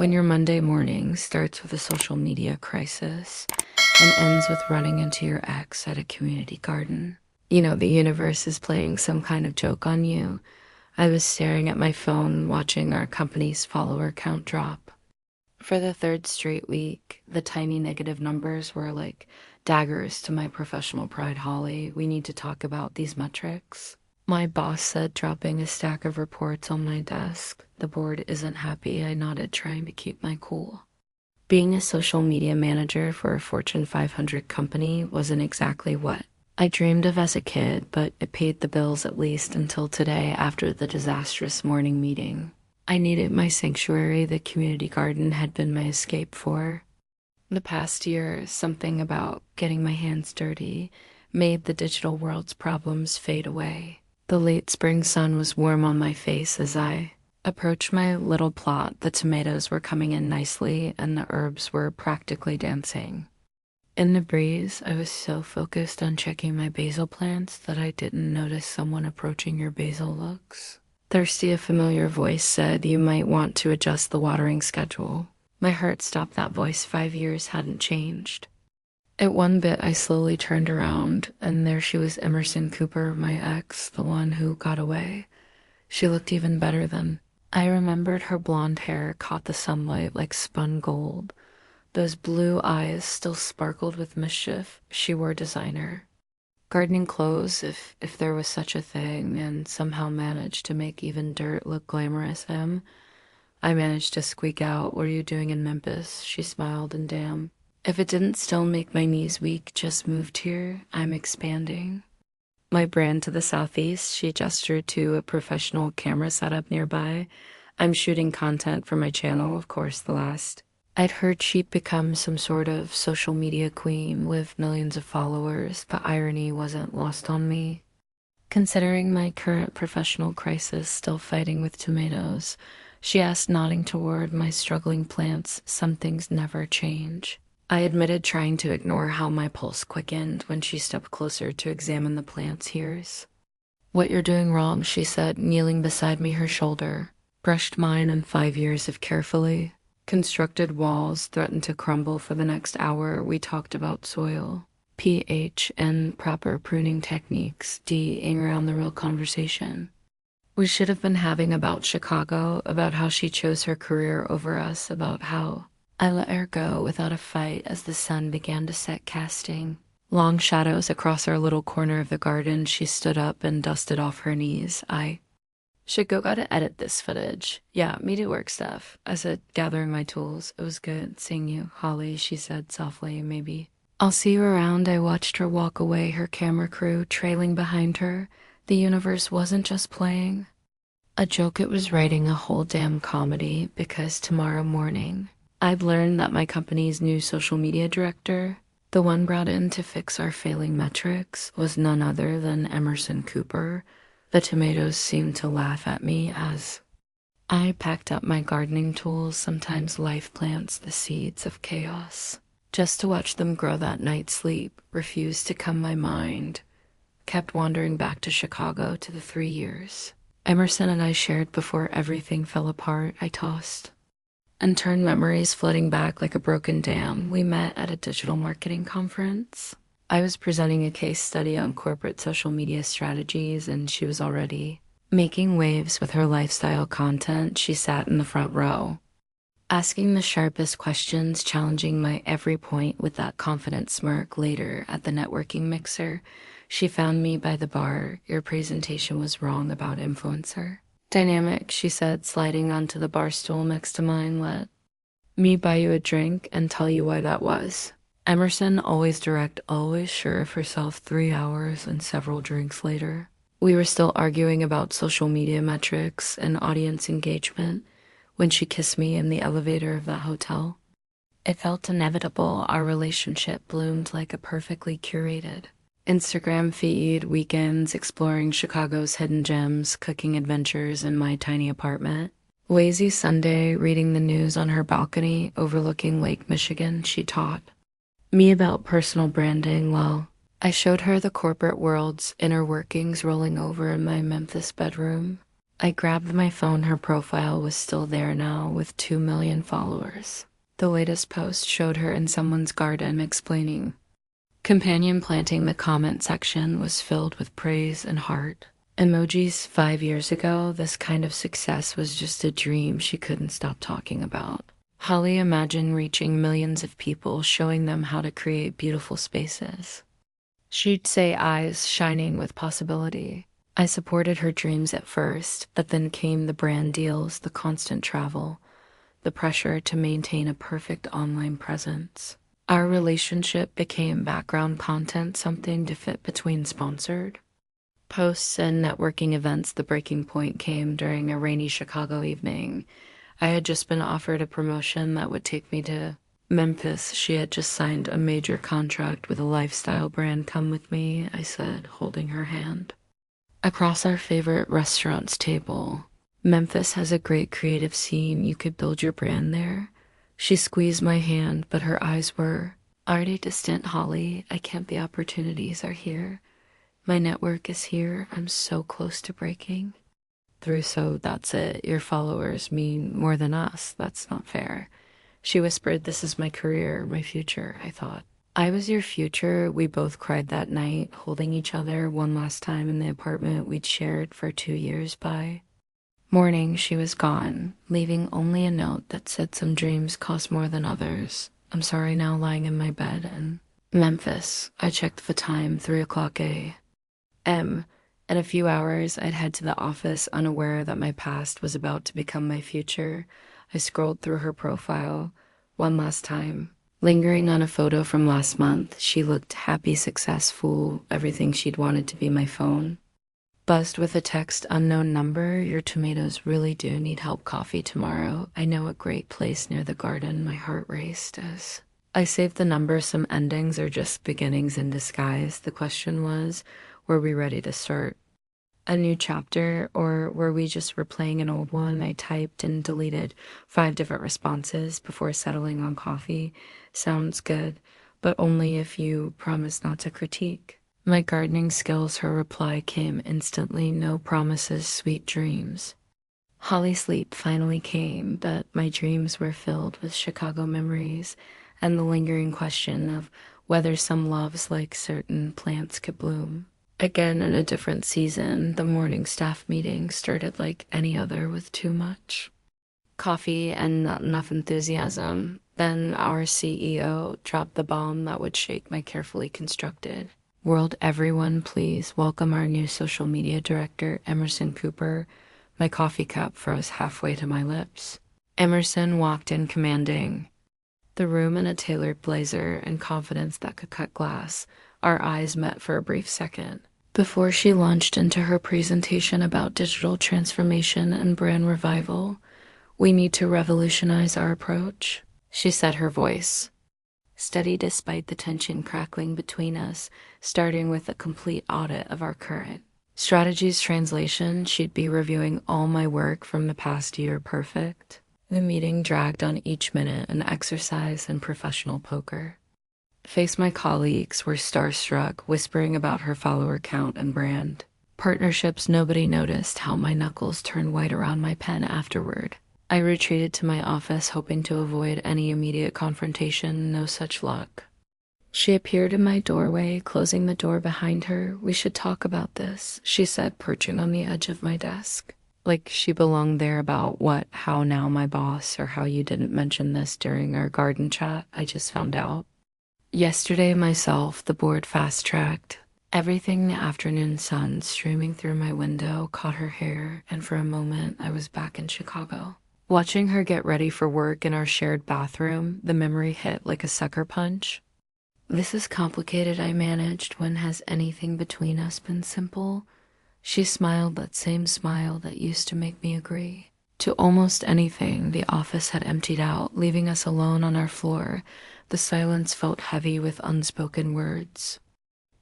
When your Monday morning starts with a social media crisis and ends with running into your ex at a community garden, you know the universe is playing some kind of joke on you. I was staring at my phone watching our company's follower count drop. For the third straight week, the tiny negative numbers were like daggers to my professional pride. Holly, we need to talk about these metrics. My boss said, dropping a stack of reports on my desk. The board isn't happy. I nodded, trying to keep my cool. Being a social media manager for a Fortune 500 company wasn't exactly what I dreamed of as a kid, but it paid the bills at least until today after the disastrous morning meeting. I needed my sanctuary. The community garden had been my escape for the past year. Something about getting my hands dirty made the digital world's problems fade away. The late spring sun was warm on my face as I approached my little plot. The tomatoes were coming in nicely and the herbs were practically dancing. In the breeze, I was so focused on checking my basil plants that I didn't notice someone approaching. Your basil looks thirsty, a familiar voice said. You might want to adjust the watering schedule. My heart stopped. That voice 5 years hadn't changed. At one bit, I slowly turned around, and there she was, Emerson Cooper, my ex, the one who got away. She looked even better then. I remembered her blonde hair caught the sunlight like spun gold. Those blue eyes still sparkled with mischief. She wore designer gardening clothes, if there was such a thing, and somehow managed to make even dirt look glamorous. I managed to squeak out, "What are you doing in Memphis?" She smiled, and damn, if it didn't still make my knees weak. Just moved here. I'm expanding my brand to the southeast. She gestured to a professional camera setup nearby. I'm shooting content for my channel, of course, the last. I'd heard she'd become some sort of social media queen with millions of followers, but irony wasn't lost on me. Considering my current professional crisis, still fighting with tomatoes, she asked, nodding toward my struggling plants. Some things never change. I admitted, trying to ignore how my pulse quickened when she stepped closer to examine the plants. "Here's what you're doing wrong," she said, kneeling beside me. Her shoulder brushed mine, and 5 years of carefully constructed walls threatened to crumble. For the next hour, we talked about soil, pH, and proper pruning techniques, DEing around the real conversation we should have been having about Chicago, about how she chose her career over us, about how I let her go without a fight as the sun began to set, casting long shadows across our little corner of the garden. She stood up and dusted off her knees. "I should gotta edit this footage." "Yeah, me do work stuff," I said, gathering my tools. "It was good seeing you, Holly," she said softly. "Maybe I'll see you around." I watched her walk away, her camera crew trailing behind her. The universe wasn't just playing a joke, it was writing a whole damn comedy, because tomorrow morning I'd learned that my company's new social media director, the one brought in to fix our failing metrics, was none other than Emerson Cooper. The tomatoes seemed to laugh at me as I packed up my gardening tools, sometimes life plants, the seeds of chaos, just to watch them grow. That night's sleep refused to come. My mind kept wandering back to Chicago, to the 3 years Emerson and I shared before everything fell apart. I tossed and turned, memories flooding back like a broken dam. We met at a digital marketing conference. I was presenting a case study on corporate social media strategies, and she was already making waves with her lifestyle content. She sat in the front row, asking the sharpest questions, challenging my every point with that confident smirk. Later, at the networking mixer, she found me by the bar. "Your presentation was wrong about influencer dynamic," she said, sliding onto the bar stool next to mine. "Let me buy you a drink and tell you why that was." Emerson, always direct, always sure of herself. 3 hours and several drinks later, we were still arguing about social media metrics and audience engagement when she kissed me in the elevator of that hotel. It felt inevitable. Our relationship bloomed like a perfectly curated Instagram feed, weekends exploring Chicago's hidden gems, cooking adventures in my tiny apartment. Lazy Sunday, reading the news on her balcony overlooking Lake Michigan. She taught me about personal branding while I showed her the corporate world's inner workings rolling over in my Memphis bedroom. I grabbed my phone. Her profile was still there now with 2 million followers. The latest post showed her in someone's garden explaining. Companion planting. The comment section was filled with praise and heart emojis. 5 years ago, this kind of success was just a dream she couldn't stop talking about. Holly imagined reaching millions of people, showing them how to create beautiful spaces. She'd say, eyes shining with possibility. I supported her dreams at first, but then came the brand deals, the constant travel, the pressure to maintain a perfect online presence. Our relationship became background content, something to fit between sponsored posts and networking events. The breaking point came during a rainy Chicago evening. I had just been offered a promotion that would take me to Memphis. She had just signed a major contract with a lifestyle brand. Come with me, I said, holding her hand. Across our favorite restaurant's table. Memphis has a great creative scene. You could build your brand there. She squeezed my hand, but her eyes were already distant. Holly, I can't. The opportunities are here. My network is here. I'm so close to breaking through. So that's it. Your followers mean more than us. That's not fair. She whispered, this is my career, my future, I thought. I was your future. We both cried that night, holding each other one last time in the apartment we'd shared for 2 years. By morning, she was gone, leaving only a note that said some dreams cost more than others. I'm sorry. Now lying in my bed in Memphis. I checked the time, 3:00 a.m. In a few hours, I'd head to the office, unaware that my past was about to become my future. I scrolled through her profile one last time, lingering on a photo from last month. She looked happy, successful, everything she'd wanted to be. My phone buzzed with a text, unknown number. Your tomatoes really do need help. Coffee tomorrow. I know a great place near the garden. My heart raced as I saved the number. Some endings are just beginnings in disguise. The question was, were we ready to start a new chapter, or were we just replaying an old one? I typed and deleted 5 different responses before settling on coffee. Sounds good, but only if you promise not to critique my gardening skills. Her reply came instantly. No promises, sweet dreams. Holly, sleep finally came, but my dreams were filled with Chicago memories and the lingering question of whether some loves like certain plants could bloom again in a different season. The morning staff meeting started like any other, with too much coffee and not enough enthusiasm. Then our CEO dropped the bomb that would shake my carefully constructed world. Everyone, please welcome our new social media director, Emerson Cooper. My coffee cup froze halfway to my lips. Emerson walked in, commanding the room in a tailored blazer and confidence that could cut glass. Our eyes met for a brief second before she launched into her presentation about digital transformation and brand revival. We need to revolutionize our approach, she said, her voice steady despite the tension crackling between us, starting with a complete audit of our current strategies. Translation, she'd be reviewing all my work from the past year. Perfect. The meeting dragged on, each minute an exercise in professional poker face. My colleagues were starstruck, whispering about her follower count and brand partnerships. Nobody noticed how my knuckles turned white around my pen afterward. I retreated to my office, hoping to avoid any immediate confrontation. No such luck. She appeared in my doorway, closing the door behind her. We should talk about this, she said, perching on the edge of my desk. Like she belonged there. About what? How now, my boss? Or how you didn't mention this during our garden chat? I just found out yesterday myself. The board fast-tracked everything. The afternoon sun streaming through my window caught her hair, and for a moment I was back in Chicago, watching her get ready for work in our shared bathroom. The memory hit like a sucker punch. This is complicated, I managed. When has anything between us been simple? She smiled, that same smile that used to make me agree to almost anything. The office had emptied out, leaving us alone on our floor. The silence felt heavy with unspoken words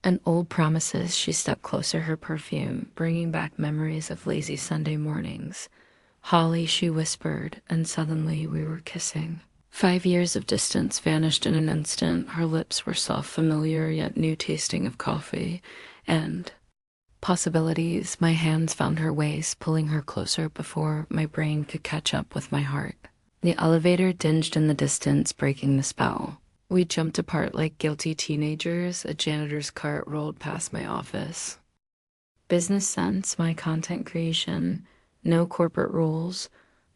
and old promises. She stepped closer, her perfume bringing back memories of lazy Sunday mornings. Holly, she whispered, and suddenly we were kissing. 5 years of distance vanished in an instant. Her lips were soft, familiar, yet new tasting of coffee, and Possibilities, my hands found her waist, pulling her closer before my brain could catch up with my heart. The elevator dinged in the distance, breaking the spell. We jumped apart like guilty teenagers. A janitor's cart rolled past my office. Business sense, my content creation, no corporate rules,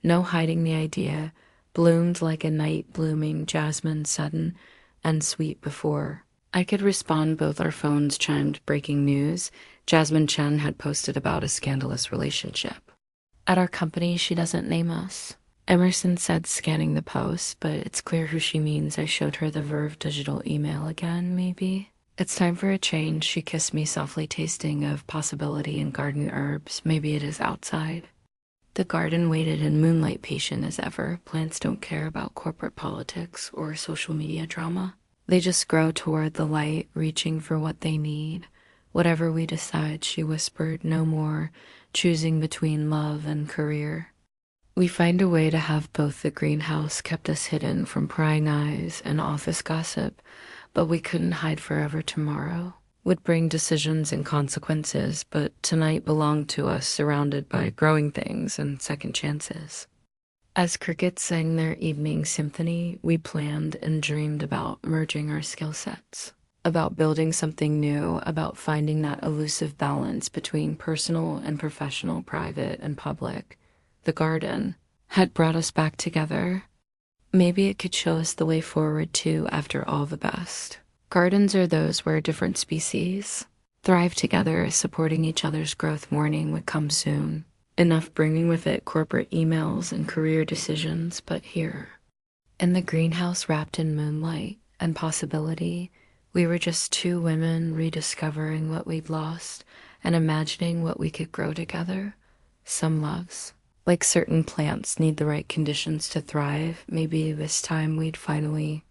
no hiding the idea, bloomed like a night blooming jasmine sudden and sweet before. I could respond. Both our phones chimed breaking news. Jasmine Chen had posted about a scandalous relationship. At our company, she doesn't name us. Emerson said, scanning the post, but it's clear who she means. I showed her the Verve digital email again, maybe. It's time for a change. She kissed me softly, tasting of possibility and garden herbs. Maybe it is outside. The garden waited in moonlight, patient as ever. Plants don't care about corporate politics or social media drama. They just grow toward the light, reaching for what they need. Whatever we decide, she whispered, no more choosing between love and career. We find a way to have both. The greenhouse kept us hidden from prying eyes and office gossip, but we couldn't hide forever. Tomorrow would bring decisions and consequences, but tonight belonged to us, surrounded by growing things and second chances. As crickets sang their evening symphony, we planned and dreamed about merging our skill sets, about building something new, about finding that elusive balance between personal and professional, private and public. The garden had brought us back together. Maybe it could show us the way forward too, after all. The best gardens are those where different species thrive together, supporting each other's growth. Morning would come soon, enough bringing with it corporate emails and career decisions. But here, in the greenhouse wrapped in moonlight and possibility, we were just two women rediscovering what we'd lost and imagining what we could grow together. Some loves, like certain plants, need the right conditions to thrive. Maybe this time we'd finally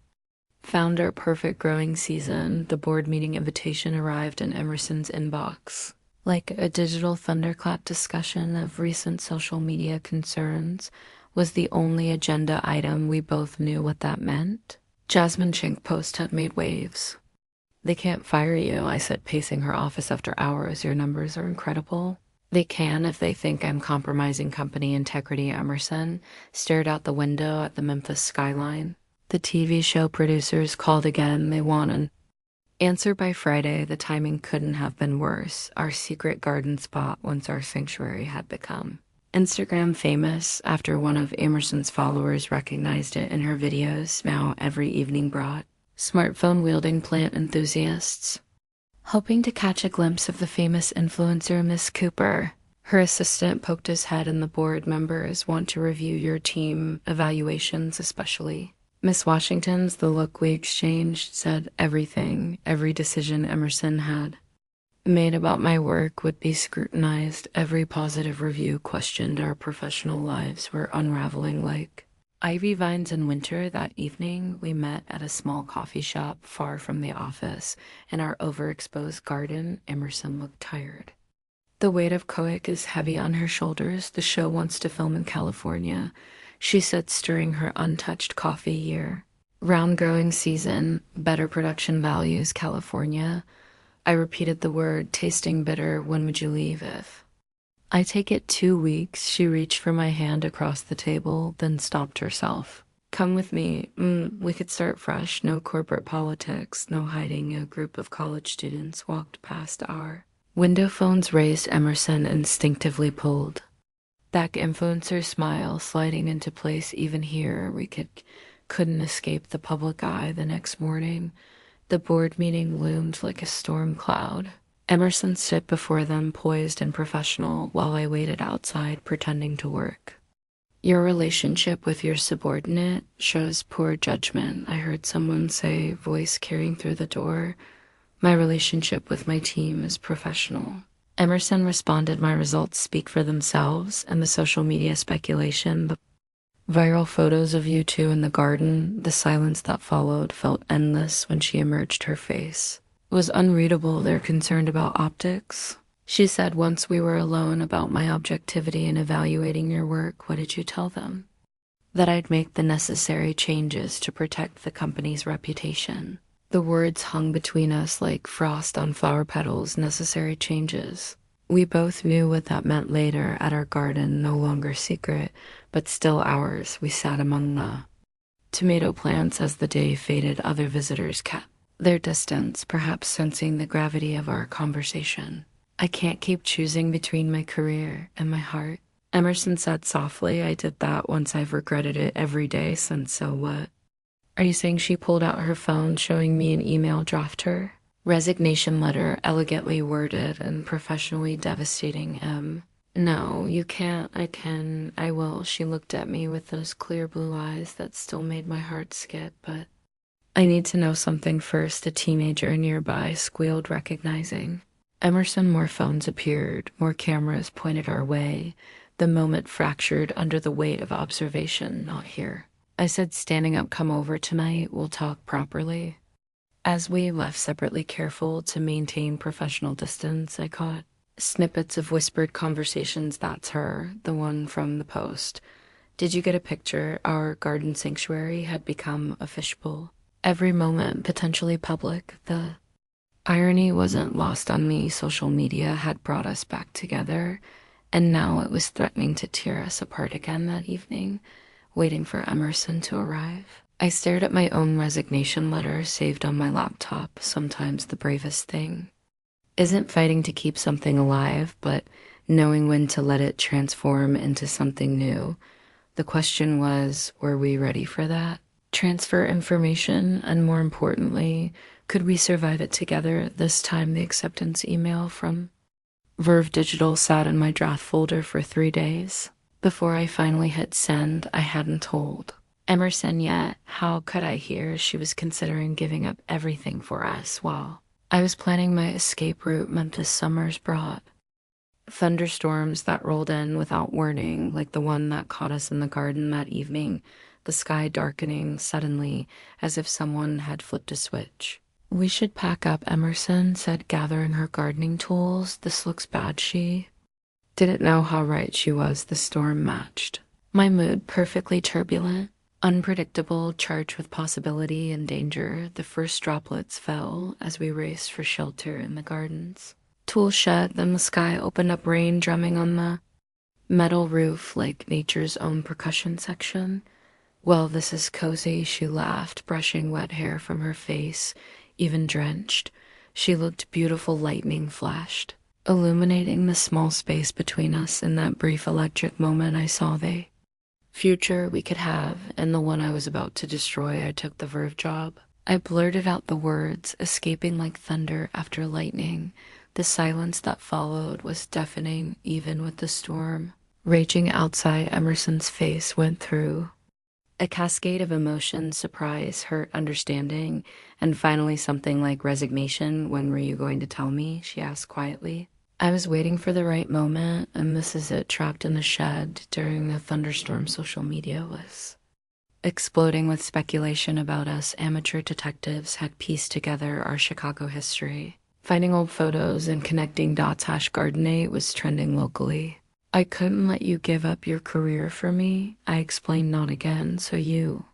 found our perfect growing season. The board meeting invitation arrived in Emerson's inbox. Like a digital thunderclap, discussion of recent social media concerns was the only agenda item. We both knew what that meant. Jasmine Chink post had made waves. They can't fire you, I said, pacing her office after hours. Your numbers are incredible. They can if they think I'm compromising company integrity. Emerson stared out the window at the Memphis skyline. The TV show producers called again. They want an answer by Friday. The timing couldn't have been worse. Our secret garden spot, once our sanctuary, had become Instagram famous after one of Emerson's followers recognized it in her videos. Now every evening brought smartphone-wielding plant enthusiasts, hoping to catch a glimpse of the famous influencer Miss Cooper. Her assistant poked his head in. The board members want to review your team evaluations, especially Miss Washington's. The look we exchanged said everything. Every decision Emerson had made about my work would be scrutinized. Every positive review questioned. Our professional lives were unraveling like ivy vines in winter. That evening, we met at a small coffee shop far from the office. In our overexposed garden, Emerson looked tired. The weight of Coic is heavy on her shoulders. The show wants to film in California, she said, stirring her untouched coffee. Year round growing season, better production values, California. I repeated the word, tasting bitter. When would you leave? If I take it 2 weeks. She reached for my hand across the table, then stopped herself. Come with me. We could start fresh. No corporate politics, no hiding. A group of college students walked past our window. Phones raised. Emerson instinctively pulled back. Influencer smile sliding into place. Even here, we couldn't escape the public eye. The next morning, the board meeting loomed like a storm cloud. Emerson stood before them, poised and professional, while I waited outside, pretending to work. Your relationship with your subordinate shows poor judgment, I heard someone say, voice carrying through the door. My relationship with my team is professional. Emerson responded, my results speak for themselves, and the social media speculation, the viral photos of you two in the garden, the silence that followed felt endless. When she emerged, her face was unreadable. They're concerned about optics, she said once we were alone, about my objectivity in evaluating your work. What did you tell them? That I'd make the necessary changes to protect the company's reputation. The words hung between us like frost on flower petals. Necessary changes. We both knew what that meant later at our garden, no longer secret, but still ours. We sat among the tomato plants as the day faded. Other visitors kept their distance, perhaps sensing the gravity of our conversation. I can't keep choosing between my career and my heart. Emerson said softly, I did that once. I've regretted it every day since. So what? Are you saying? She pulled out her phone, showing me an email draft her resignation letter, elegantly worded and professionally devastating. No, you can't. I can. I will. She looked at me with those clear blue eyes that still made my heart skip, but I need to know something first. A teenager nearby squealed, recognizing. Emerson, more phones appeared, more cameras pointed our way. The moment fractured under the weight of observation. Not here. I said, standing up, come over tonight. We'll talk properly. As we left separately, careful to maintain professional distance, I caught snippets of whispered conversations. That's her, the one from the post. Did you get a picture? Our garden sanctuary had become a fishbowl. Every moment potentially public. The irony wasn't lost on me. Social media had brought us back together, and now it was threatening to tear us apart again. That evening, waiting for Emerson to arrive, I stared at my own resignation letter saved on my laptop. Sometimes the bravest thing isn't fighting to keep something alive, but knowing when to let it transform into something new. The question was, were we ready for that? Transfer information, and more importantly, could we survive it together? This time the acceptance email from Verve Digital sat in my draft folder for 3 days. Before I finally hit send, I hadn't told Emerson yet. How could I hear she was considering giving up everything for us while I was planning my escape route? Memphis summers brought thunderstorms that rolled in without warning, like the one that caught us in the garden that evening, the sky darkening suddenly as if someone had flipped a switch. We should pack up, Emerson said, gathering her gardening tools. This looks bad. She didn't know how right she was. The storm matched my mood, perfectly turbulent, unpredictable, charged with possibility and danger. The first droplets fell as we raced for shelter in the gardens. Tools shut, then the sky opened up, rain drumming on the metal roof like nature's own percussion section. Well, this is cozy, she laughed, brushing wet hair from her face, even drenched. She looked beautiful. Lightning flashed, illuminating the small space between us. In that brief electric moment, I saw the future we could have, and the one I was about to destroy. I took the Verve job. I blurted out the words, escaping like thunder after lightning. The silence that followed was deafening, even with the storm raging outside. Emerson's face went through a cascade of emotions: surprise, hurt, understanding, and finally something like resignation. When were you going to tell me? She asked quietly. I was waiting for the right moment, and this is it. Trapped in the shed during the thunderstorm, social media was exploding with speculation about us. Amateur detectives had pieced together our Chicago history, finding old photos and connecting dots. Gardenate was trending locally. I couldn't let you give up your career for me, I explained. Not again. So you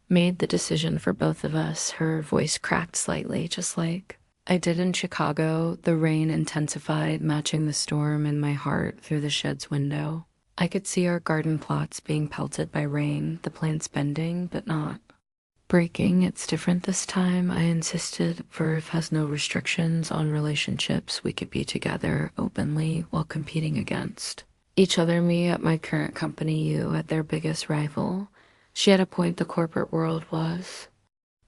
made the decision for both of us. Her voice cracked slightly, just like I did in Chicago. The rain intensified, matching the storm in my heart through the shed's window. I could see our garden plots being pelted by rain, the plants bending, but not breaking. It's different this time, I insisted. Verve has no restrictions on relationships. We could be together openly while competing against each other. Me at my current company, you at their biggest rival. She had a point. The corporate world was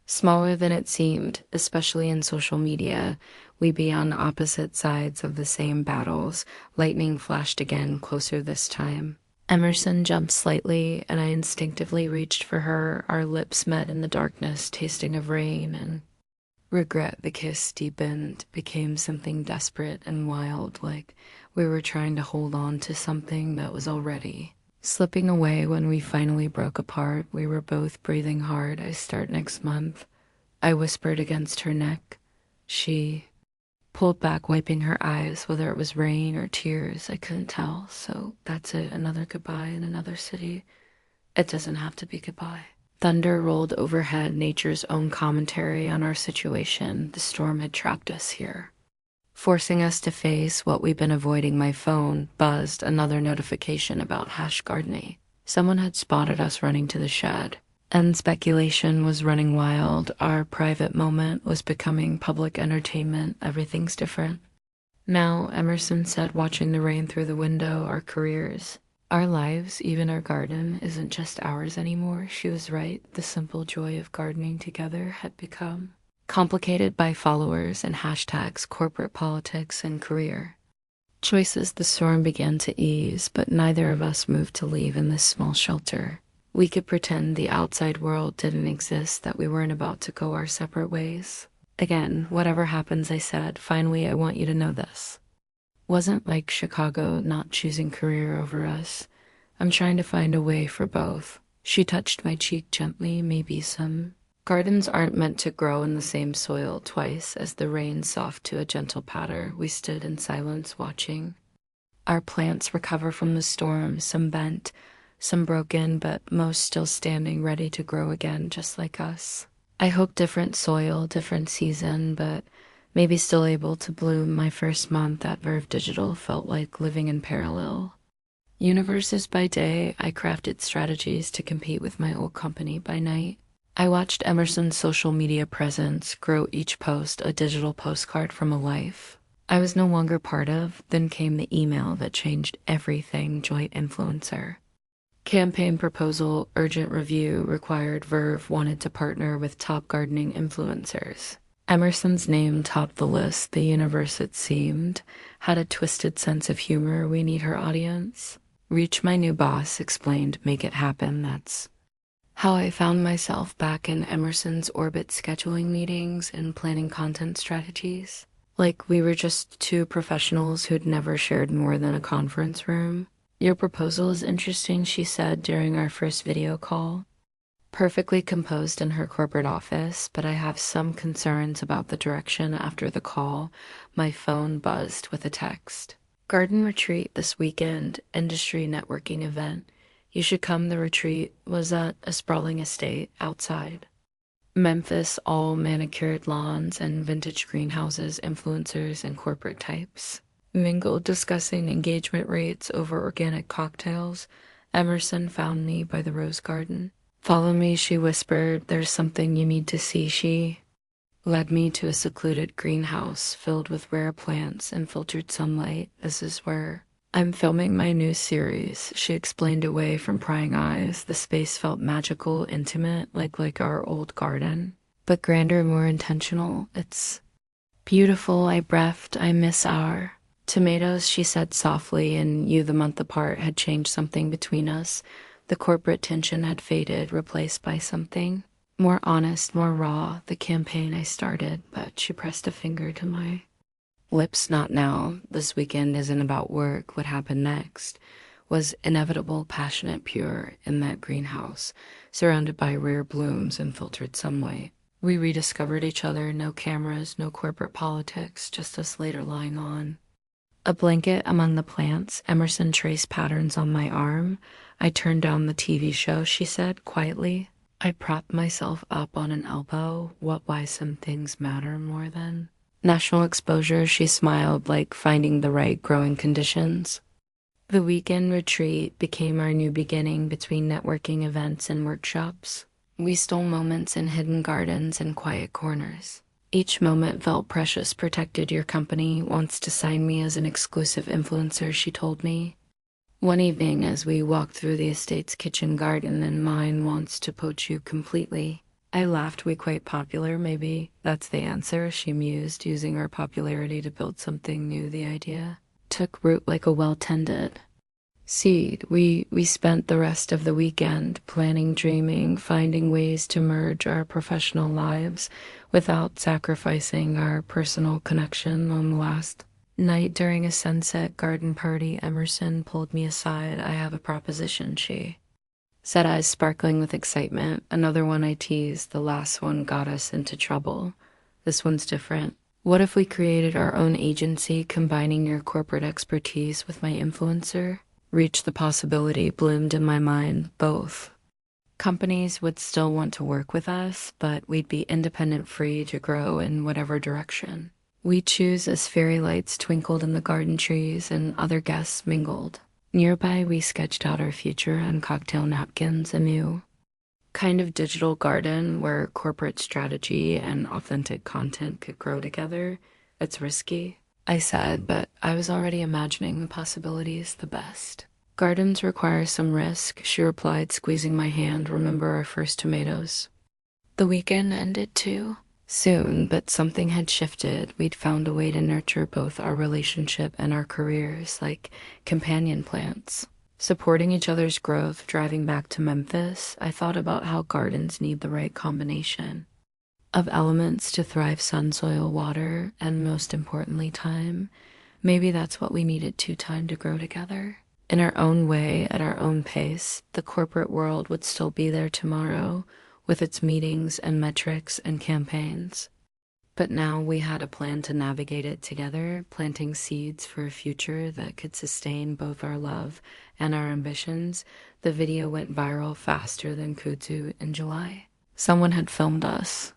smaller than it seemed, especially in social media. We'd be on opposite sides of the same battles. Lightning flashed again, closer this time. Emerson jumped slightly, and I instinctively reached for her. Our lips met in the darkness, tasting of rain and regret. The kiss deepened, became something desperate and wild, like we were trying to hold on to something that was already slipping away. When we finally broke apart, we were both breathing hard. I start next month, I whispered against her neck. She pulled back, wiping her eyes. Whether it was rain or tears, I couldn't tell. So that's it. Another goodbye in another city. It doesn't have to be goodbye. Thunder rolled overhead, nature's own commentary on our situation. The storm had trapped us here forcing us to face what we've been avoiding. My phone buzzed another notification about hash gardening. Someone had spotted us running to the shed, and speculation was running wild. Our private moment was becoming public entertainment. Everything's different. Now, Emerson said, watching the rain through the window, our careers, our lives, even our garden, isn't just ours anymore. She was right. The simple joy of gardening together had become complicated by followers and hashtags, corporate politics, and career choices. The storm began to ease, but neither of us moved to leave in this small shelter. We could pretend the outside world didn't exist, that we weren't about to go our separate ways. Again, whatever happens, I said, finally, I want you to know this. Wasn't like Chicago not choosing career over us. I'm trying to find a way for both. She touched my cheek gently. Maybe some gardens aren't meant to grow in the same soil twice. As the rain soft to a gentle patter, we stood in silence watching our plants recover from the storm, some bent, some broken, but most still standing, ready to grow again, just like us. I hope different soil, different season, but maybe still able to bloom. My first month at Verve Digital felt like living in parallel universes. By day, I crafted strategies to compete with my old company. By night, I watched Emerson's social media presence grow, each post a digital postcard from a life I was no longer part of. Then came the email that changed everything. Joint influencer campaign proposal, urgent review required. Verve wanted to partner with top gardening influencers. Emerson's name topped the list. The universe, it seemed, had a twisted sense of humor. We need her audience. Reach my new boss, explained, make it happen. That's how I found myself back in Emerson's orbit, scheduling meetings and planning content strategies. Like we were just two professionals who'd never shared more than a conference room. Your proposal is interesting, she said during our first video call. Perfectly composed in her corporate office, but I have some concerns about the direction. After the call, my phone buzzed with a text. Garden retreat this weekend, industry networking event. You should come. The retreat was at a sprawling estate outside Memphis, all manicured lawns and vintage greenhouses. Influencers and corporate types mingled, discussing engagement rates over organic cocktails. Emerson found me by the rose garden. Follow me, she whispered. There's something you need to see. She led me to a secluded greenhouse filled with rare plants and filtered sunlight. This is where I'm filming my new series, she explained, away from prying eyes. The space felt magical, intimate, like our old garden, but grander, more intentional. It's beautiful, I breathed. I miss our tomatoes, she said softly, and you. The month apart had changed something between us. The corporate tension had faded, replaced by something more honest, more raw. The campaign I started, but she pressed a finger to my lips. Not now. This weekend isn't about work. What happened next was inevitable, passionate, pure. In that greenhouse, surrounded by rare blooms and filtered sunlight, we rediscovered each other. No cameras, no corporate politics, just us later lying on a blanket among the plants. Emerson traced patterns on my arm. I turned down the TV show, she said quietly. I propped myself up on an elbow. Why some things matter more than national exposure, she smiled, like finding the right growing conditions. The weekend retreat became our new beginning. Between networking events and workshops, we stole moments in hidden gardens and quiet corners. Each moment felt precious, protected. Your company wants to sign me as an exclusive influencer, she told me one evening as we walked through the estate's kitchen garden, and mine wants to poach you completely. I laughed. We quite popular, maybe that's the answer, she mused, using our popularity to build something new. The idea took root like a well-tended seed. We spent the rest of the weekend planning, dreaming, finding ways to merge our professional lives without sacrificing our personal connection. On the last night, during a sunset garden party, Emerson pulled me aside. I have a proposition, she said, eyes sparkling with excitement. Another one, I teased. The last one got us into trouble. This one's different. What if we created our own agency, combining your corporate expertise with my influencer reach? The possibility bloomed in my mind. Both companies would still want to work with us, but we'd be independent, free to grow in whatever direction We choose as fairy lights twinkled in the garden trees and other guests mingled. Nearby, we sketched out our future on cocktail napkins anew. Kind of digital garden where corporate strategy and authentic content could grow together. It's risky, I said, but I was already imagining the possibilities the best. Gardens require some risk, she replied, squeezing my hand. Remember our first tomatoes? The weekend ended too. Soon, but something had shifted. We'd found a way to nurture both our relationship and our careers, like companion plants. Supporting each other's growth, driving back to Memphis, I thought about how gardens need the right combination of elements to thrive: sun, soil, water, and most importantly, time. Maybe that's what we needed too: time to grow together. In our own way, at our own pace, the corporate world would still be there tomorrow, with its meetings and metrics and campaigns. But now we had a plan to navigate it together, planting seeds for a future that could sustain both our love and our ambitions. The video went viral faster than kudzu in July. Someone had filmed us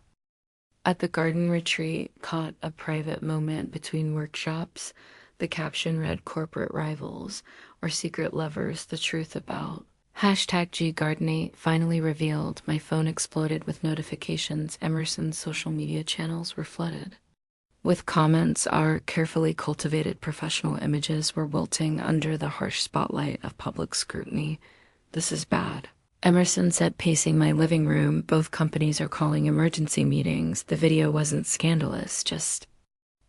at the garden retreat, caught a private moment between workshops. The caption read, "Corporate rivals or secret lovers, the truth about." #GGardenate finally revealed. My phone exploded with notifications. Emerson's social media channels were flooded with comments. Our carefully cultivated professional images were wilting under the harsh spotlight of public scrutiny. "This is bad," Emerson said, pacing my living room. "Both companies are calling emergency meetings." The video wasn't scandalous, just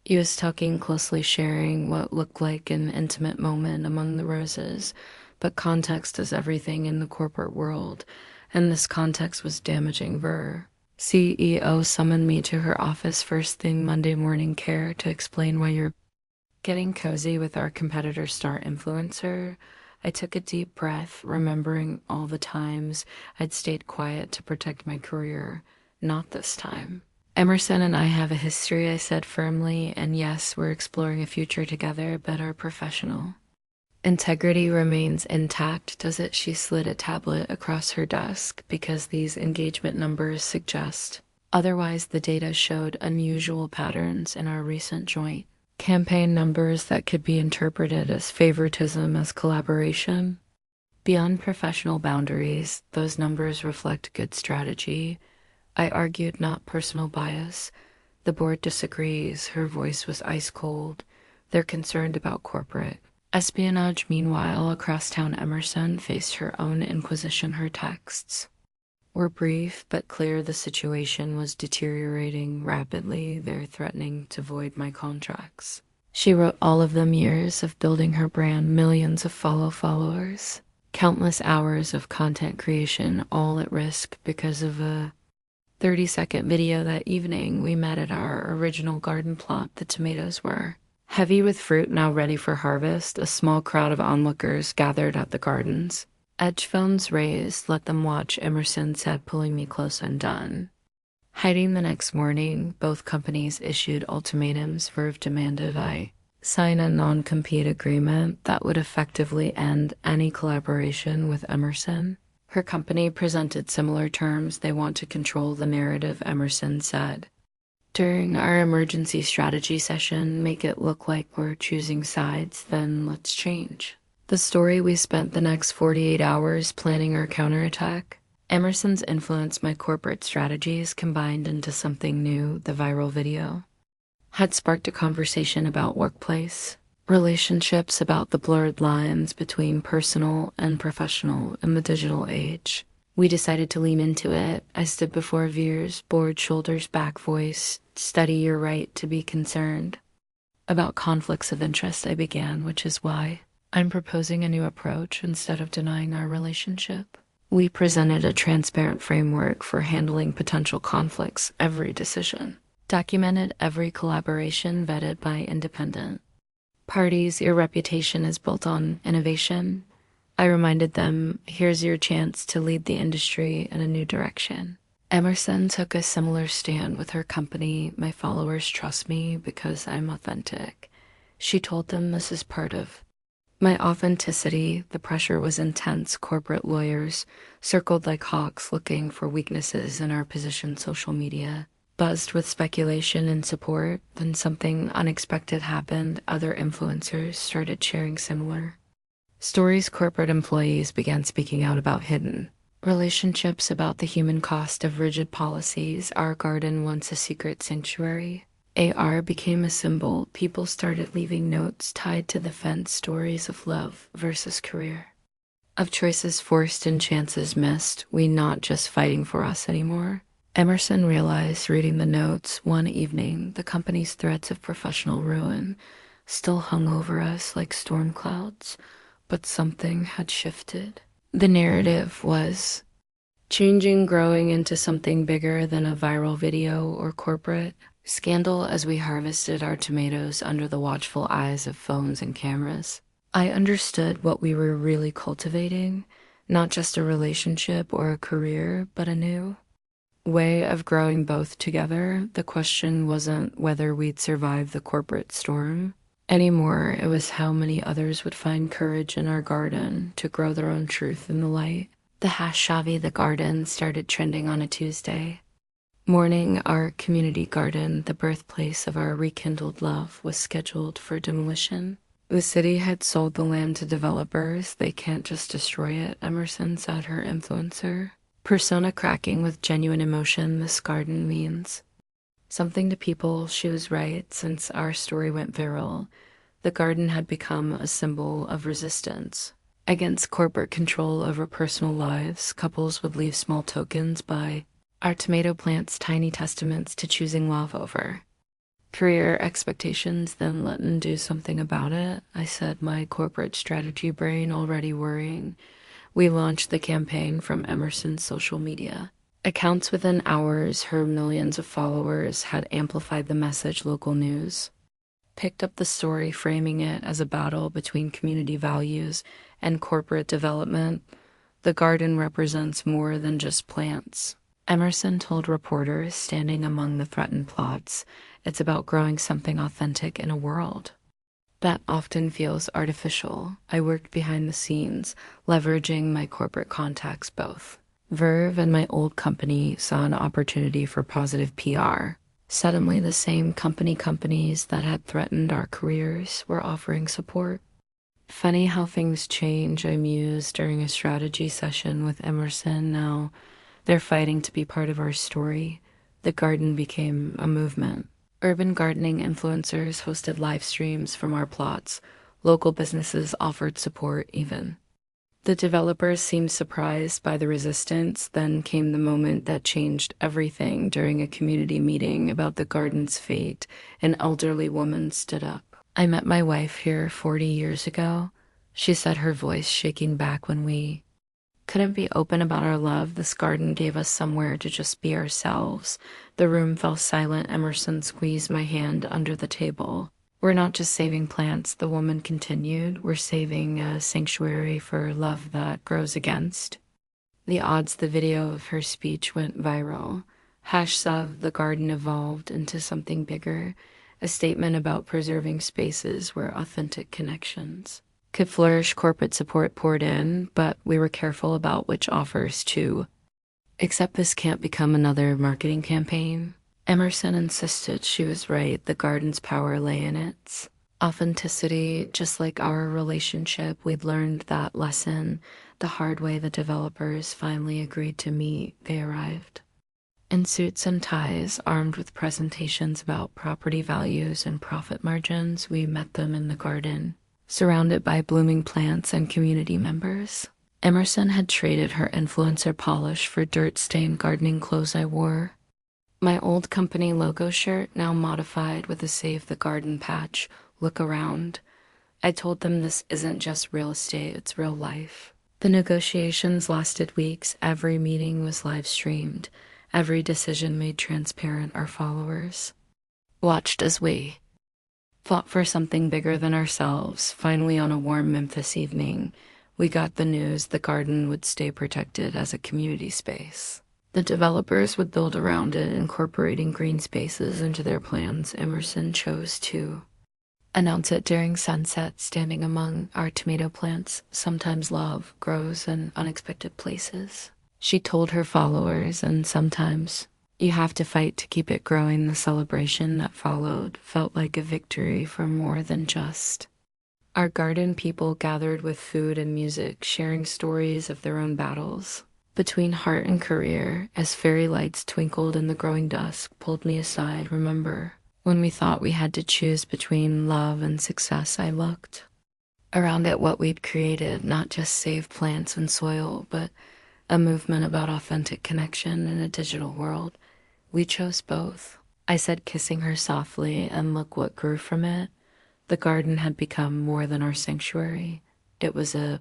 he was talking closely, sharing what looked like an intimate moment among the roses. But context is everything in the corporate world, and this context was damaging. CEO summoned me to her office first thing Monday morning. "Care to explain why you're getting cozy with our competitor star influencer?" I took a deep breath, remembering all the times I'd stayed quiet to protect my career. Not this time. "Emerson and I have a history," I said firmly, "and yes, we're exploring a future together, but our professional integrity remains intact." "Does it?" She slid a tablet across her desk. "Because these engagement numbers suggest otherwise. The data showed unusual patterns in our recent joint campaign numbers that could be interpreted as favoritism, as collaboration. Beyond professional boundaries, those numbers reflect good strategy." I argued, "not personal bias." "The board disagrees." Her voice was ice cold. "They're concerned about corporate espionage." Meanwhile, across town, Emerson faced her own inquisition. Her texts were brief but clear. The situation was deteriorating rapidly. "They're threatening to void my contracts." She wrote all of them: years of building her brand, millions of followers, countless hours of content creation, all at risk because of a 30-second video. That evening, we met at our original garden plot. The tomatoes were heavy with fruit, now ready for harvest. A small crowd of onlookers gathered at the gardens. "Edge phones raised, let them watch," Emerson said, pulling me close. "Undone." Hiding the next morning, both companies issued ultimatums. Verve demanded I sign a non-compete agreement that would effectively end any collaboration with Emerson. Her company presented similar terms. "They want to control the narrative," Emerson said during our emergency strategy session. "Make it look like we're choosing sides, then let's change the story." We spent the next 48 hours planning our counterattack. Emerson's influence, my corporate strategies combined into something new. The viral video had sparked a conversation about workplace relationships, about the blurred lines between personal and professional in the digital age. We decided to lean into it. I stood before Veer's board, shoulders back, voice steady. "Your right to be concerned about conflicts of interest," I began, "which is why I'm proposing a new approach instead of denying our relationship." We presented a transparent framework for handling potential conflicts, every decision documented, every collaboration vetted by independent parties. "Your reputation is built on innovation," I reminded them. "Here's your chance to lead the industry in a new direction." Emerson took a similar stand with her company. "My followers trust me because I'm authentic." She told them, "This is part of my authenticity." The pressure was intense. Corporate lawyers circled like hawks looking for weaknesses in our position. Social media buzzed with speculation and support. Then something unexpected happened. Other influencers started sharing similar stories. Corporate employees began speaking out about hidden relationships, about the human cost of rigid policies. Our garden, once a secret sanctuary, AR became a symbol. People started leaving notes tied to the fence, stories of love versus career, of choices forced and chances missed. We not just fighting for us anymore. Emerson realized, reading the notes one evening, the company's threats of professional ruin still hung over us like storm clouds, but something had shifted. The narrative was changing, growing into something bigger than a viral video or corporate scandal. As we harvested our tomatoes under the watchful eyes of phones and cameras, I understood what we were really cultivating, not just a relationship or a career, but a new way of growing both together. The question wasn't whether we'd survive the corporate storm anymore. It was how many others would find courage in our garden to grow their own truth in the light. The #Shavi the garden started trending on a Tuesday morning. Our community garden, the birthplace of our rekindled love, was scheduled for demolition. The city had sold the land to developers. They can't just destroy it, Emerson said, her influencer persona cracking with genuine emotion. This garden means something to people. She was right. Since our story went viral, the garden had become a symbol of resistance against corporate control over personal lives. Couples would leave small tokens by our tomato plants, tiny testaments to choosing love over career expectations. Then letting do something about it, I said, my corporate strategy brain already worrying. We launched the campaign from Emerson's social media accounts. Within hours, her millions of followers had amplified the message. Local news picked up the story, framing it as a battle between community values and corporate development. The garden represents more than just plants, Emerson told reporters standing among the threatened plots. It's about growing something authentic in a world that often feels artificial. I worked behind the scenes, leveraging my corporate contacts. Both Verve and my old company saw an opportunity for positive PR. Suddenly, the same companies that had threatened our careers were offering support. Funny how things change, I mused during a strategy session with Emerson. Now they're fighting to be part of our story. The garden became a movement. Urban gardening influencers hosted live streams from our plots. Local businesses offered support. Even the developers seemed surprised by the resistance. Then came the moment that changed everything. During a community meeting about the garden's fate, an elderly woman stood up. I met my wife here 40 years ago, she said, her voice shaking back. When we couldn't be open about our love, this garden gave us somewhere to just be ourselves. The room fell silent. Emerson squeezed my hand under the table. We're not just saving plants, the woman continued. We're saving a sanctuary for love that grows against the odds. The video of her speech went viral. #the garden evolved into something bigger, a statement about preserving spaces where authentic connections could flourish. Corporate support poured in, but we were careful about which offers to accept. This can't become another marketing campaign, Emerson insisted. She was right. The garden's power lay in its authenticity. Just like our relationship, we'd learned that lesson the hard way. The developers finally agreed to meet. They arrived in suits and ties, armed with presentations about property values and profit margins. We met them in the garden, surrounded by blooming plants and community members. Emerson had traded her influencer polish for dirt-stained gardening clothes I wore. My old company logo shirt, now modified with a Save the Garden patch. Look around. I told them this isn't just real estate, it's real life. The negotiations lasted weeks. Every meeting was live-streamed. Every decision made transparent. Our followers watched as we fought for something bigger than ourselves. Finally, on a warm Memphis evening, we got the news the garden would stay protected as a community space. The developers would build around it, incorporating green spaces into their plans. Emerson chose to announce it during sunset, standing among our tomato plants. Sometimes love grows in unexpected places, she told her followers, and sometimes You have to fight to keep it growing. The celebration that followed felt like a victory for more than just. Our garden people gathered with food and music, sharing stories of their own battles. Between heart and career, as fairy lights twinkled in the growing dusk, pulled me aside. Remember, when we thought we had to choose between love and success, I looked around at what we'd created, not just save plants and soil, but a movement about authentic connection in a digital world. We chose both. I said, kissing her softly, and look what grew from it. The garden had become more than our sanctuary. It was a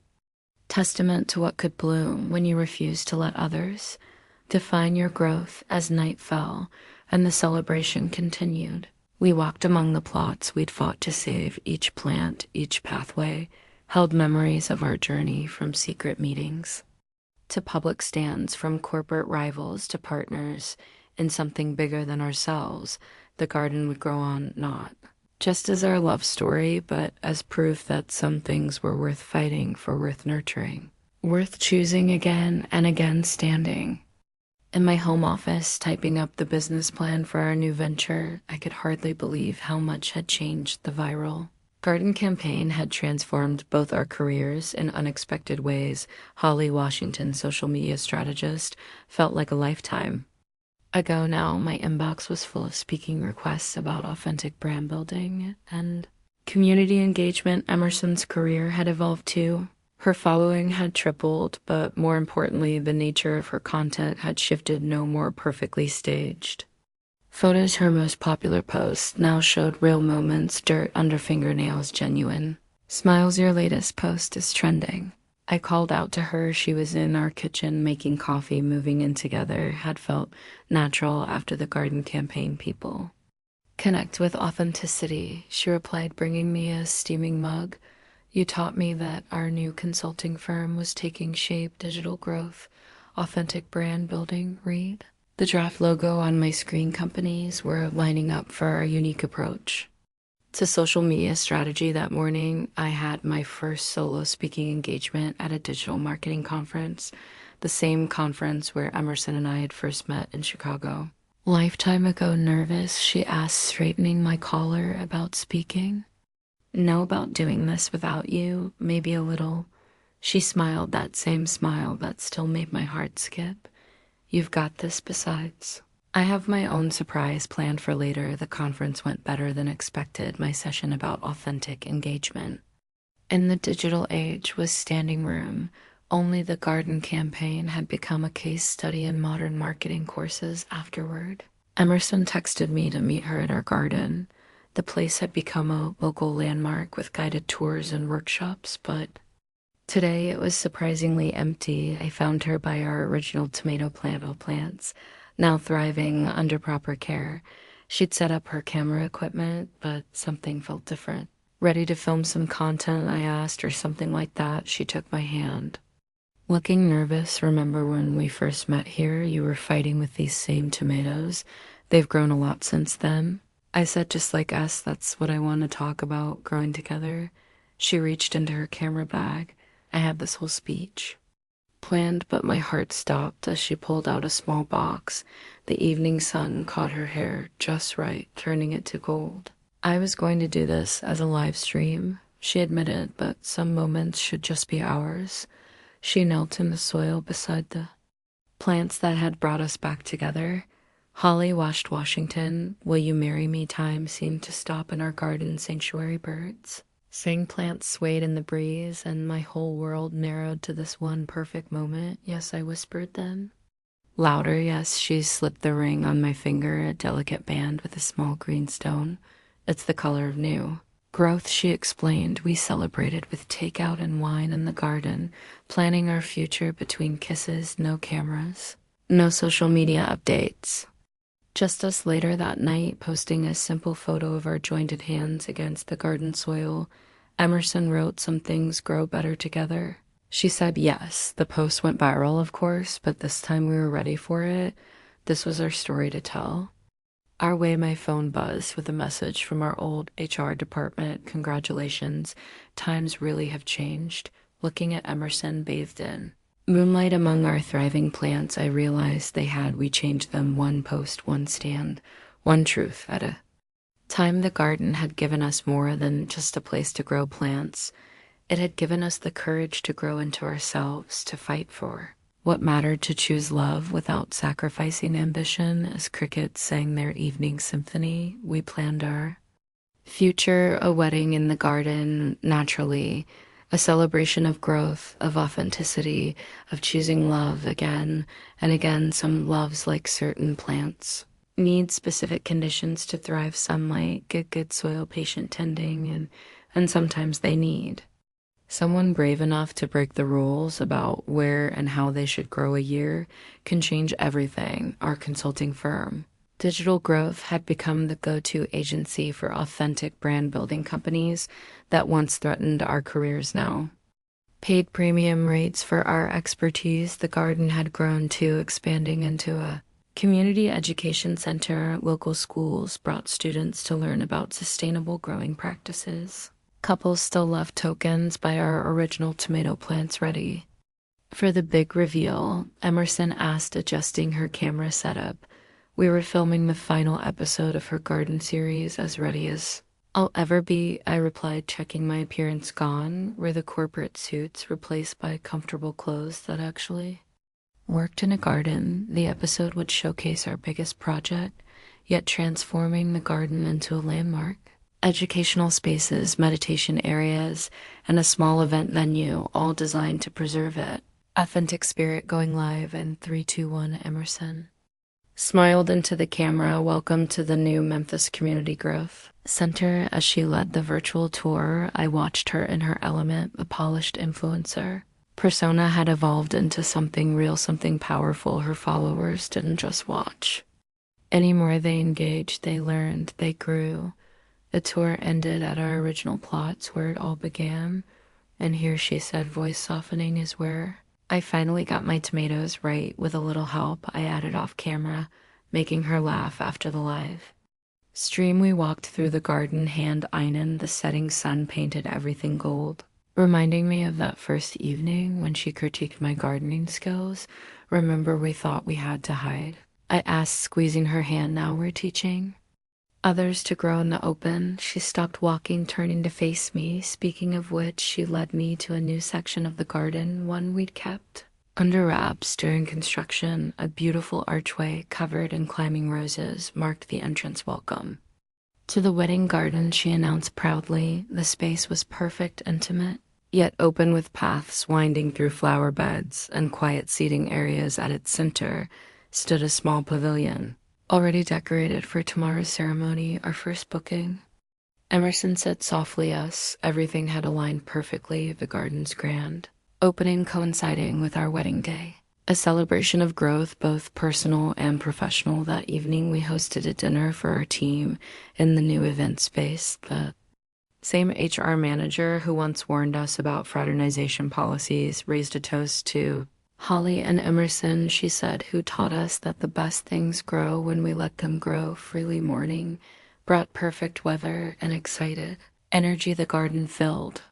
testament to what could bloom when you refuse to let others define your growth. As night fell and the celebration continued, we walked among the plots we'd fought to save. Each plant, each pathway, held memories of our journey, from secret meetings to public stands, from corporate rivals to partners in something bigger than ourselves. The garden would grow on, not just as our love story, but as proof that some things were worth fighting for, worth nurturing, worth choosing again and again. Standing in my home office, typing up the business plan for our new venture, I could hardly believe how much had changed. The viral garden campaign had transformed both our careers in unexpected ways. Holly Washington, social media strategist, felt like a lifetime ago now. My inbox was full of speaking requests about authentic brand building and community engagement. Emerson's career had evolved too. Her following had tripled, but more importantly, the nature of her content had shifted. No more perfectly staged photos. Her most popular posts now showed real moments, dirt under fingernails, genuine smiles. Your latest post is trending. I called out to her. She was in our kitchen making coffee. Moving in together had felt natural after the garden campaign. People connect with authenticity, she replied, bringing me a steaming mug. You taught me that our new consulting firm was taking shape. Digital growth, authentic brand building. Read the draft logo on my screen. Companies were lining up for our unique approach to social media strategy. That morning, I had my first solo speaking engagement at a digital marketing conference, the same conference where Emerson and I had first met in Chicago. Lifetime ago. Nervous? She asked, straightening my collar. About speaking? No, about doing this without you. Maybe a little. She smiled, that same smile that still made my heart skip. You've got this. Besides, I have my own surprise planned for later. The conference went better than expected. My session about authentic engagement in the digital age was standing room only. The garden campaign had become a case study in modern marketing courses. Afterward, Emerson texted me to meet her at our garden. The place had become a local landmark with guided tours and workshops, but today it was surprisingly empty. I found her by our original tomato plants, now thriving under proper care. She'd set up her camera equipment, but something felt different. Ready to film some content, I asked, or something like that. She took my hand, looking nervous. Remember when we first met here, you were fighting with these same tomatoes. They've grown a lot since then. I said, just like us. That's what I want to talk about, growing together. She reached into her camera bag. I had this whole speech planned, but my heart stopped as she pulled out a small box. The evening sun caught her hair just right, turning it to gold. I was going to do this as a live stream, she admitted, but some moments should just be ours. She knelt in the soil beside the plants that had brought us back together. Holly washed Washington, will you marry me? Time seemed to stop in our garden sanctuary. Birds sang, plants swayed in the breeze, and my whole world narrowed to this one perfect moment. Yes, I whispered then. Louder, yes. She slipped the ring on my finger, a delicate band with a small green stone. It's the color of new growth, she explained. We celebrated with takeout and wine in the garden, planning our future between kisses. No cameras, no social media updates. Just us later that night, posting a simple photo of our jointed hands against the garden soil. Emerson wrote, some things grow better together. She said yes. The post went viral, of course, but this time we were ready for it. This was our story to tell. Our way, my phone buzzed with a message from our old HR department. Congratulations. Times really have changed. Looking at Emerson, bathed in Moonlight among our thriving plants, I realized we changed them one post, one stand, one truth at a time. The garden had given us more than just a place to grow plants. It had given us the courage to grow into ourselves, to fight for what mattered, to choose love without sacrificing ambition. As crickets sang their evening symphony, we planned our future, a wedding in the garden, naturally, a celebration of growth, of authenticity, of choosing love again and again. Some loves, like certain plants, need specific conditions to thrive: sunlight, good soil, patient tending, and sometimes they need someone brave enough to break the rules about where and how they should grow. A year can change everything. Our consulting firm, Digital Growth, had become the go-to agency for authentic brand building companies that once threatened our careers now paid premium rates for our expertise. The garden had grown too, expanding into a community education center. Local schools brought students to learn about sustainable growing practices. Couples still left tokens by our original tomato plants ready for the big reveal. Emerson asked, adjusting her camera setup. We were filming the final episode of her garden series. As ready as I'll ever be, I replied, checking my appearance. Gone were the corporate suits, replaced by comfortable clothes that actually worked in a garden. The episode would showcase our biggest project, yet transforming the garden into a landmark. Educational spaces, meditation areas, and a small event venue, all designed to preserve it. Authentic spirit. Going live in 3, 2, 1. Emerson smiled into the camera. Welcome to the new Memphis Community Growth Center. As she led the virtual tour, I watched her in her element. The polished influencer persona had evolved into something real, something powerful. Her followers didn't just watch anymore, they engaged, they learned, they grew. The tour ended at our original plots where it all began, and here, she said, voice softening, is where I finally got my tomatoes right. With a little help, I added off camera, making her laugh. After the live stream, we walked through the garden, hand einen. The setting sun painted everything gold, reminding me of that first evening when she critiqued my gardening skills. Remember, we thought we had to hide? I asked, squeezing her hand. Now we're teaching others to grow in the open. She stopped walking, turning to face me. Speaking of which, she led me to a new section of the garden, one we'd kept under wraps during construction. A beautiful archway covered in climbing roses marked the entrance. Welcome to the wedding garden, she announced proudly. The space was perfect, intimate, yet open, with paths winding through flower beds and quiet seating areas. At its center stood a small pavilion, already decorated for tomorrow's ceremony, our first booking. Emerson said softly, us. Everything had aligned perfectly, the garden's grand opening coinciding with our wedding day. A celebration of growth, both personal and professional. That evening, we hosted a dinner for our team in the new event space. The same HR manager who once warned us about fraternization policies raised a toast to Holly and Emerson, she said, who taught us that the best things grow when we let them grow freely. Morning brought perfect weather and excited energy. The garden filled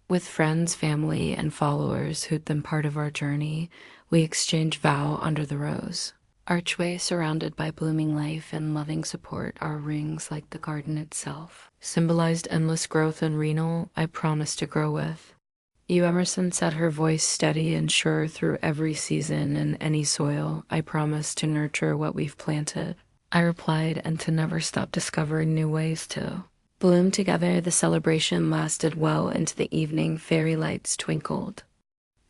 with friends, family, and followers who'd been part of our journey. We exchanged vow under the rose archway, surrounded by blooming life and loving support. Our rings, like the garden itself, symbolized endless growth and renal. I promised to grow with you, Emerson said, her voice steady and sure. Through every season and any soil, I promise to nurture what we've planted, I replied, and to never stop discovering new ways to bloom together. The celebration lasted well into the evening. Fairy lights twinkled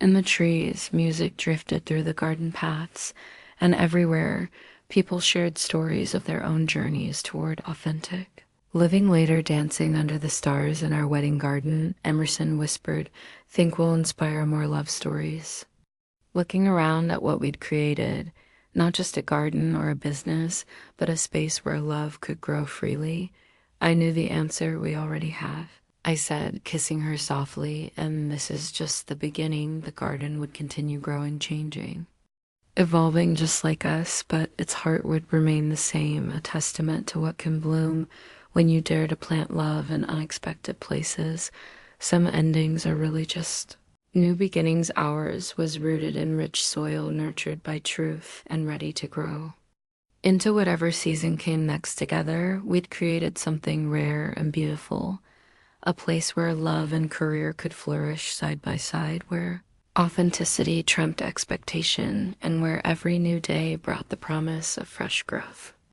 in the trees, music drifted through the garden paths, and everywhere people shared stories of their own journeys toward authentic living. Later, dancing under the stars in our wedding garden, Emerson whispered, think we'll inspire more love stories. Looking around at what we'd created, not just a garden or a business, but a space where love could grow freely, I knew the answer: we already have. I said, kissing her softly, and this is just the beginning. The garden would continue growing, changing, evolving just like us, but its heart would remain the same, a testament to what can bloom when you dare to plant love in unexpected places. Some endings are really just New Beginnings ours was rooted in rich soil, nurtured by truth and ready to grow. Into whatever season came next together, we'd created something rare and beautiful, a place where love and career could flourish side by side, where authenticity trumped expectation, and where every new day brought the promise of fresh growth.